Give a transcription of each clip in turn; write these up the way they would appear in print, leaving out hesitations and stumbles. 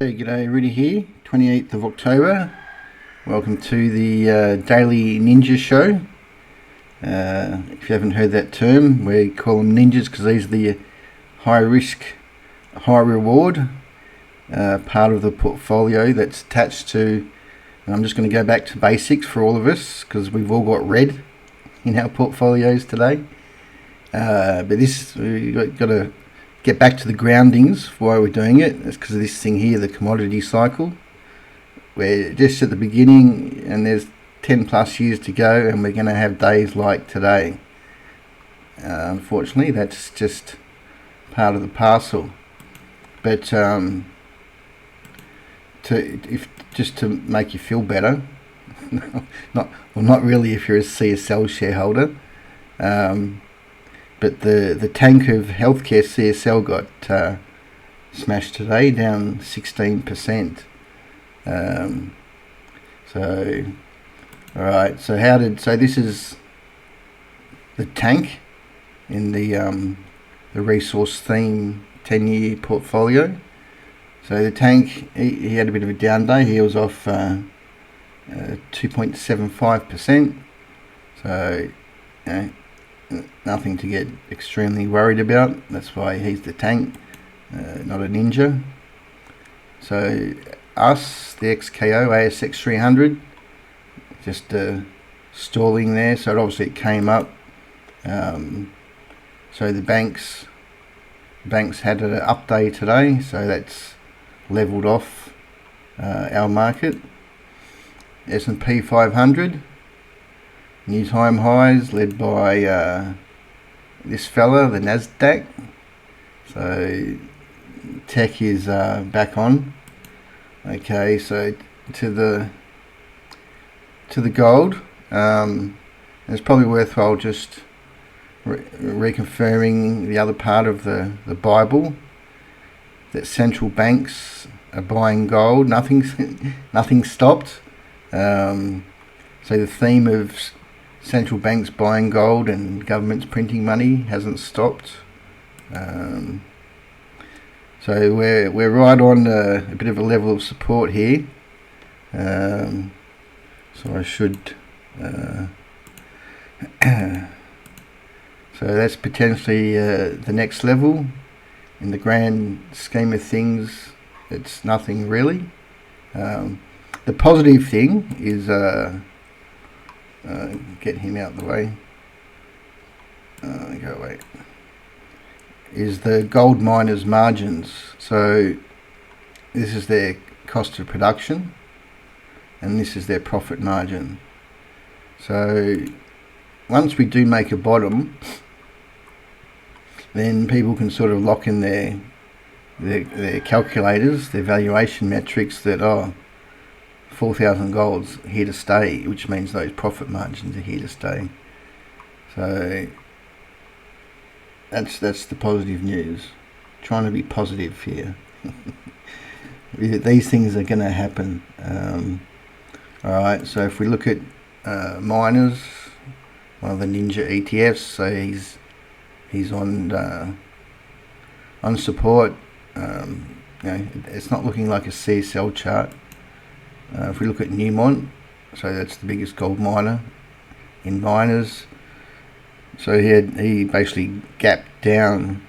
Hey, g'day, Rudy here, 28th of October. Welcome to the Daily Ninja Show. If you haven't heard that term, we call them ninjas because these are the high risk, high reward part of the portfolio that's attached to, and I'm just going to go back to basics for all of us because we've all got red in our portfolios today. But this, we've got to get back to the groundings for why we're doing it. It's because of this thing here, the commodity cycle. We're just at the beginning and there's 10 plus years to go, and we're going to have days like today. Unfortunately, that's just part of the parcel. But just to make you feel better, not really if you're a CSL shareholder, but the tank of healthcare CSL got smashed today, down 16%. Alright, so this is the tank in the resource theme 10-year portfolio. So the tank, he had a bit of a down day. He was off 2.75%. So nothing to get extremely worried about. That's why he's the tank, not a ninja. So us, the XKO ASX 300, just stalling there. So obviously it came up. So the banks had an update today, so that's leveled off our market. S&P 500. New time highs led by this fella, the Nasdaq. So tech is back on. Okay, so to the gold. It's probably worthwhile just reconfirming the other part of the Bible, that central banks are buying gold. Nothing stopped. So the theme of central banks buying gold and governments printing money hasn't stopped. So we're right on a bit of a level of support here. So I should. So that's potentially the next level. In the grand scheme of things, it's nothing really. The positive thing is. Get him out of the way. Go away. Is the gold miners' margins. So this is their cost of production, and this is their profit margin. So once we do make a bottom, then people can sort of lock in their calculators, their valuation metrics that 4,000 gold's here to stay, which means those profit margins are here to stay. So that's the positive news. Trying to be positive here. These things are going to happen. Alright, so if we look at miners, one of the ninja ETFs, so he's on support. It's not looking like a CSL chart. If we look at Newmont, so that's the biggest gold miner in miners. So he basically gapped down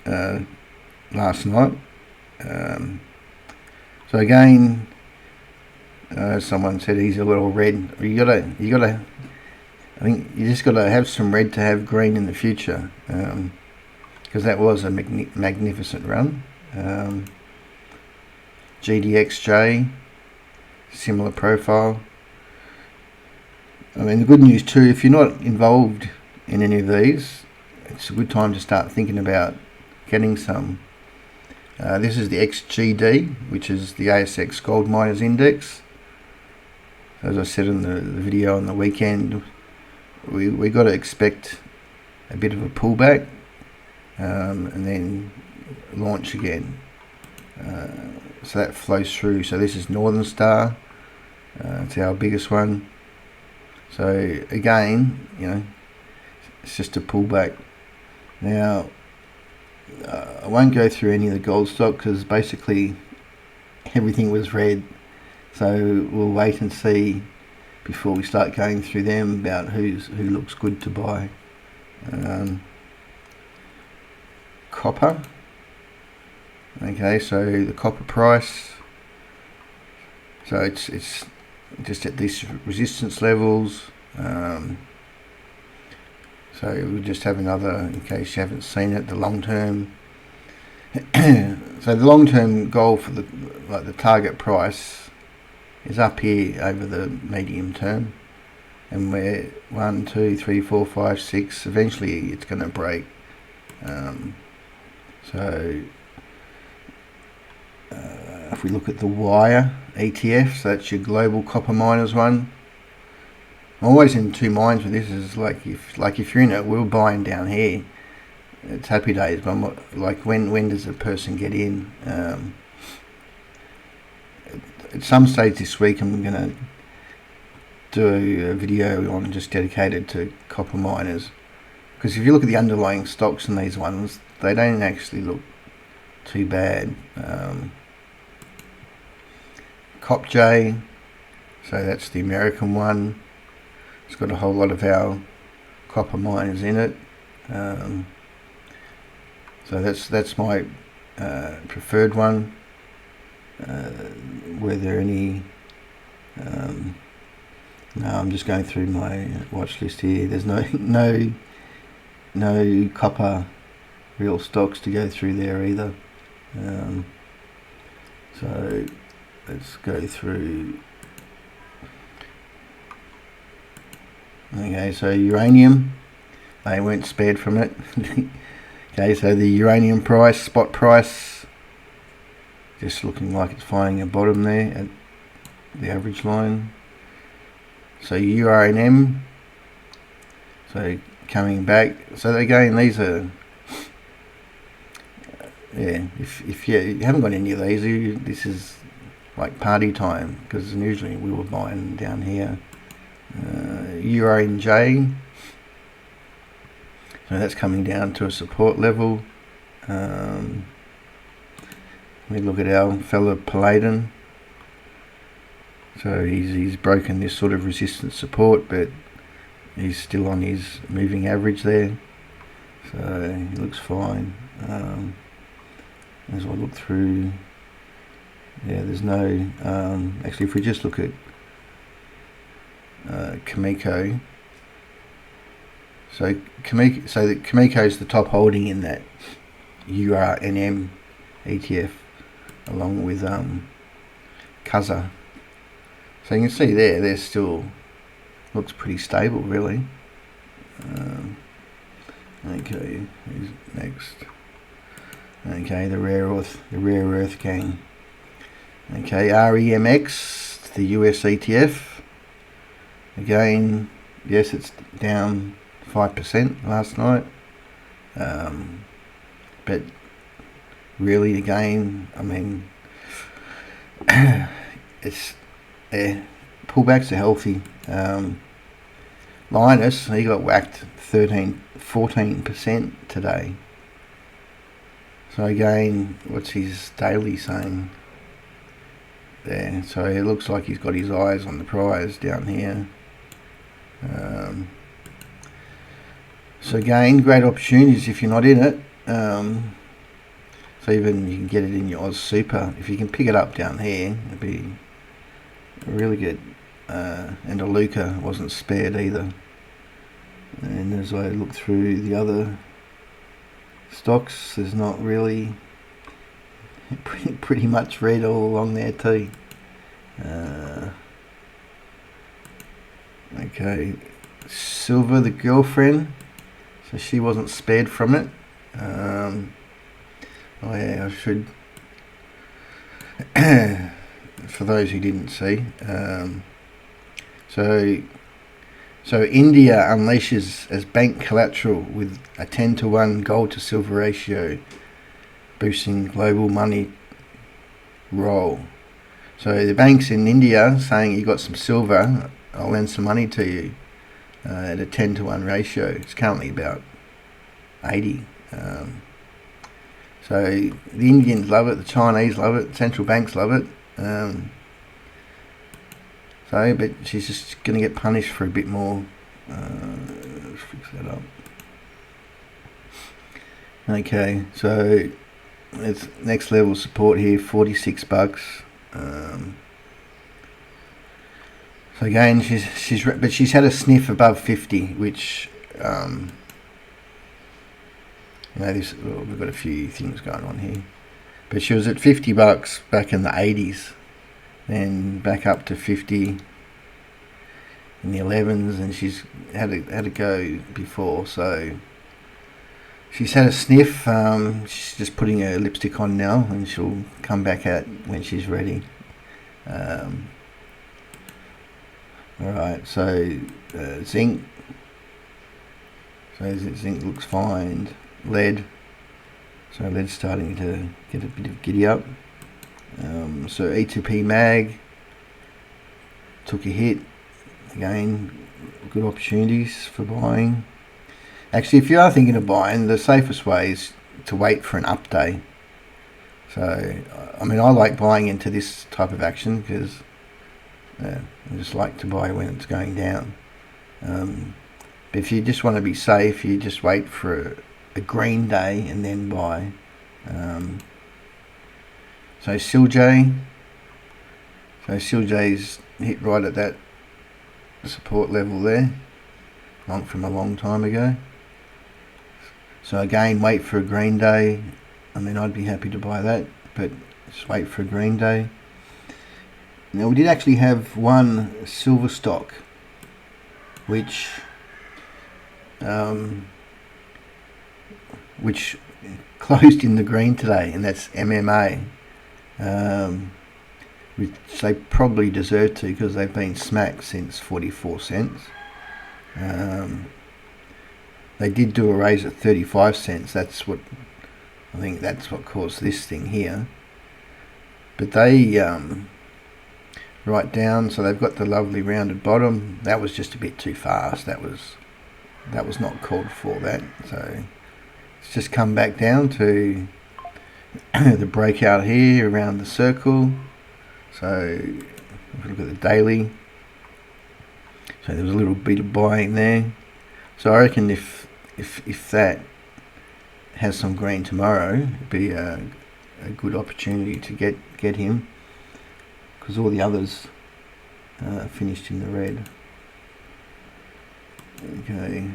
last night. So again, someone said he's a little red. You gotta. I think you just gotta have some red to have green in the future, because that was a magnificent run. GDXJ. Similar profile. I mean, the good news too, if you're not involved in any of these, it's a good time to start thinking about getting some. This is the XGD, which is the ASX Gold Miners Index. As I said in the video on the weekend, we got to expect a bit of a pullback, and then launch again. So that flows through. So this is Northern Star. It's our biggest one. So again, it's just a pullback. Now, I won't go through any of the gold stock because basically everything was red. So we'll wait and see before we start going through them about who looks good to buy. Copper. Okay, so the copper price. So it's just at these resistance levels. So we'll just have another, in case you haven't seen it, the long term. So the long term goal for the target price is up here over the medium term, and we're 1, 2, 3, 4, 5, 6. Eventually it's going to break. So if we look at the wire ETF, so that's your global copper miners one. I'm always in two minds with this. Is like if you're in it, we're buying down here. It's happy days, but I'm not, like when does a person get in? At some stage this week, I'm going to do a video on just dedicated to copper miners, because if you look at the underlying stocks in these ones, they don't actually look too bad. CopJ, so that's the American one. It's got a whole lot of our copper miners in it. So that's my preferred one. Were there any? No, I'm just going through my watch list here. There's no copper real stocks to go through there either. So let's go through. Okay, so uranium, they weren't spared from it. Okay, so the uranium price, spot price, just looking like it's finding a bottom there at the average line. So URNM, so coming back. So again, these are, yeah, if you haven't got any of these, this is like party time, because usually we were buying down here. URNJ, so that's coming down to a support level. We look at our fellow Palladium. So he's broken this sort of resistance support, but he's still on his moving average there, so he looks fine. As I look through, yeah, there's no actually, if we just look at Cameco, so Cameco is the top holding in that URNM ETF, along with CUSA. So you can see they're still looks pretty stable, really. Okay, who's next? Okay, the rare earth gang. Okay, REMX, the US ETF. Again, yes, it's down 5% last night. But really, again, I mean, it's pullbacks are healthy. Linus, he got whacked 14% today. So again, what's his daily saying there? So it looks like he's got his eyes on the prize down here. So again, great opportunities if you're not in it. So even you can get it in your Oz Super. If you can pick it up down here, it'd be really good. And Aluka wasn't spared either. And as I look through the other stocks, there's not really, pretty much red all along there too. Okay, Silver, the girlfriend, so she wasn't spared from it. Oh yeah, I should, for those who didn't see, so India unleashes as bank collateral with a 10-to-1 gold to silver ratio, boosting global money roll. So the banks in India saying you got some silver, I'll lend some money to you at a 10-to-1 ratio. It's currently about 80. So the Indians love it, the Chinese love it, central banks love it. But she's just going to get punished for a bit more. Let's fix that up. Okay, so it's next level support here, 46 bucks. So again, she's had a sniff above 50, which we've got a few things going on here. But she was at 50 bucks back in the 80s, then back up to 50 in the 11s, and she's had a go before. So she's had a sniff. She's just putting her lipstick on now, and she'll come back out when she's ready. Alright, so zinc. So zinc looks fine. Lead. So lead's starting to get a bit of giddy up. So E2P mag took a hit. Again, good opportunities for buying. Actually, if you are thinking of buying, the safest way is to wait for an up day. So, I mean, I like buying into this type of action because I just like to buy when it's going down. But if you just want to be safe, you just wait for a green day and then buy. So SILJ. So SILJ's hit right at that support level there, from a long time ago. So again, wait for a green day. I mean, I'd be happy to buy that, but just wait for a green day. Now, we did actually have one silver stock, which closed in the green today, and that's MMA, which they probably deserve to because they've been smacked since 44 cents. They did do a raise at 35 cents. I think that's what caused this thing here. But they right down, so they've got the lovely rounded bottom. That was just a bit too fast. That was not called for that. So it's just come back down to the breakout here around the circle. So if we look at the daily, so there was a little bit of buying there. So I reckon if that has some green tomorrow, it'd be a good opportunity to get him, because all the others finished in the red. Okay,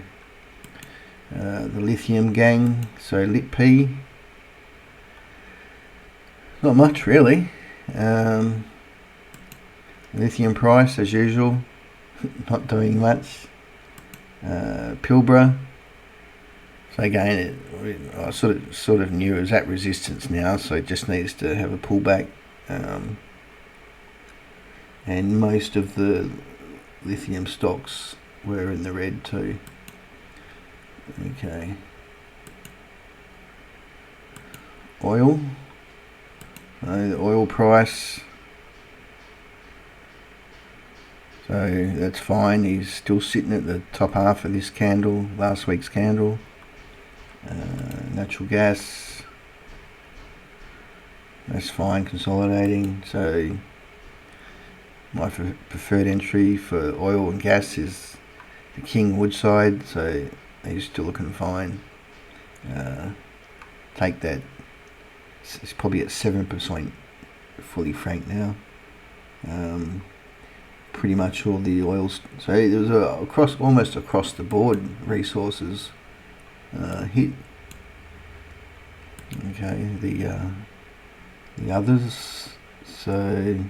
the lithium gang, so lit P, not much really. Lithium price as usual, not doing much. Pilbara, so again, I sort of knew it was at resistance now, so it just needs to have a pullback. And most of the lithium stocks were in the red too. Okay. Oil. The oil price. So that's fine. He's still sitting at the top half of this candle, last week's candle. Natural gas. That's fine, consolidating. So my preferred entry for oil and gas is the King Woodside, so he's still looking fine. Take that. It's probably at 7% fully franked now. Pretty much all the oils. So there was almost across the board resources hit. Okay, the others. So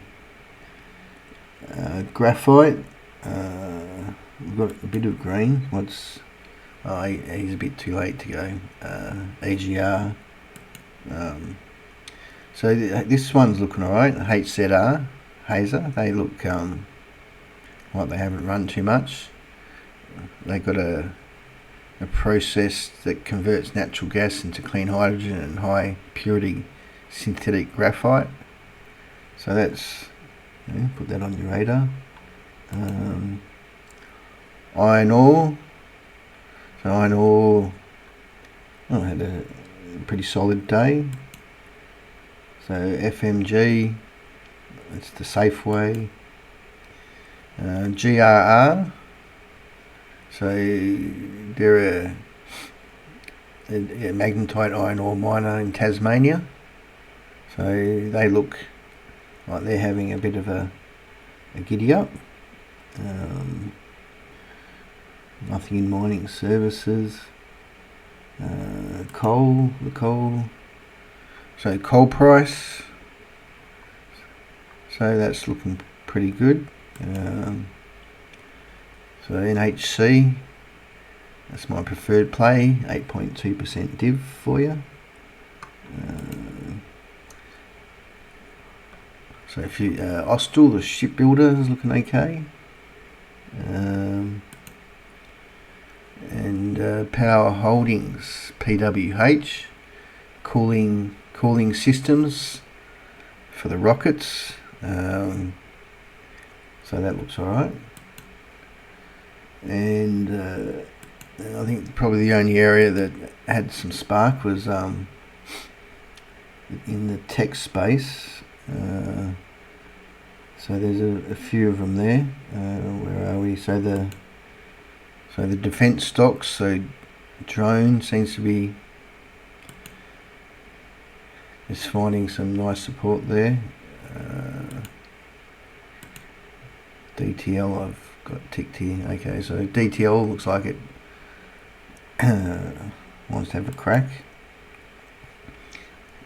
graphite. We've got a bit of green. He's a bit too late to go. AGR. So this one's looking alright. HZR, Hazer. They look like they haven't run too much. They've got a process that converts natural gas into clean hydrogen and high purity synthetic graphite. So that's, put that on your radar. Iron ore. So iron ore had a pretty solid day. So FMG, It's the safe way. GRR. So they're a magnetite iron ore miner in Tasmania. So they look like they're having a bit of a giddy up. Nothing in mining services. Coal. So coal price. So that's looking pretty good. So NHC, that's my preferred play, 8.2% div for you. So if you Austral, the shipbuilder, is looking okay. And Power Holdings, PWH, cooling systems for the rockets. So that looks alright. And I think probably the only area that had some spark was in the tech space. So there's a few of them there. Where are we? So the defence stocks. So drone seems to be just finding some nice support there. DTL I've got ticked here. Okay, so DTL looks like it wants to have a crack.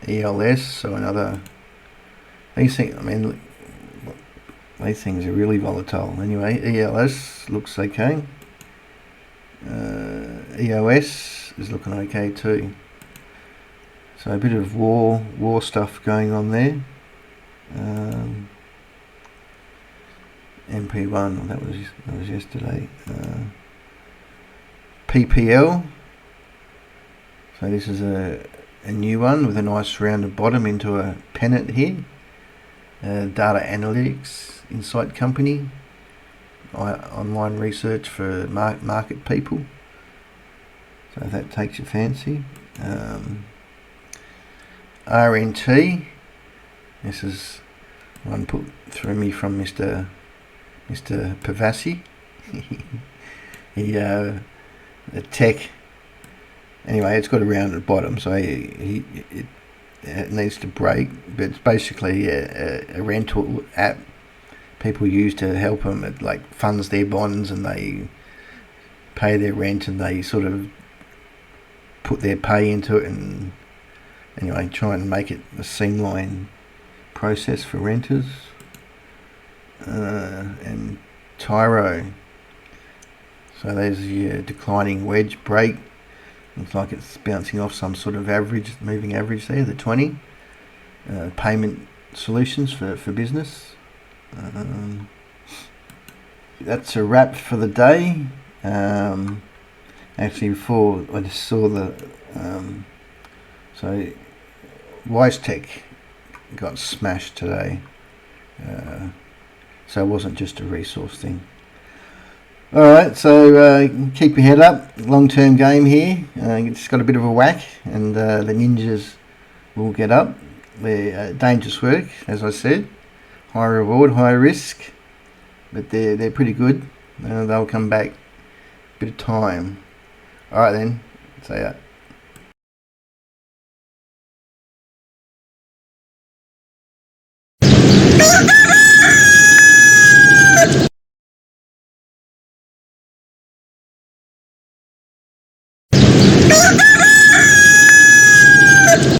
ELS, so another. These things, I mean, these things are really volatile. Anyway, ELS looks okay. EOS is looking okay too. So a bit of war stuff going on there. MP1, that was yesterday. PPL. So this is a new one with a nice rounded bottom into a pennant here. Data analytics, insight company. Online research for market people. So if that takes your fancy. RNT. This is one put through me from Mr. Pavassi. The tech. Anyway, it's got a rounded bottom, so it needs to break. But it's basically a rental app people use to help them. It like funds their bonds and they pay their rent and they sort of put their pay into it and anyway try and make it a streamlined process for renters. And Tyro, so there's your declining wedge break. Looks like it's bouncing off some sort of moving average there, the 20. Payment solutions for business. That's a wrap for the day. Actually, before I just saw the so WiseTech got smashed today. So it wasn't just a resource thing. Alright, so keep your head up. Long-term game here. It's got a bit of a whack, and the ninjas will get up. They're dangerous work, as I said. High reward, high risk, but they're pretty good. They'll come back. Bit of time. Alright then, see ya.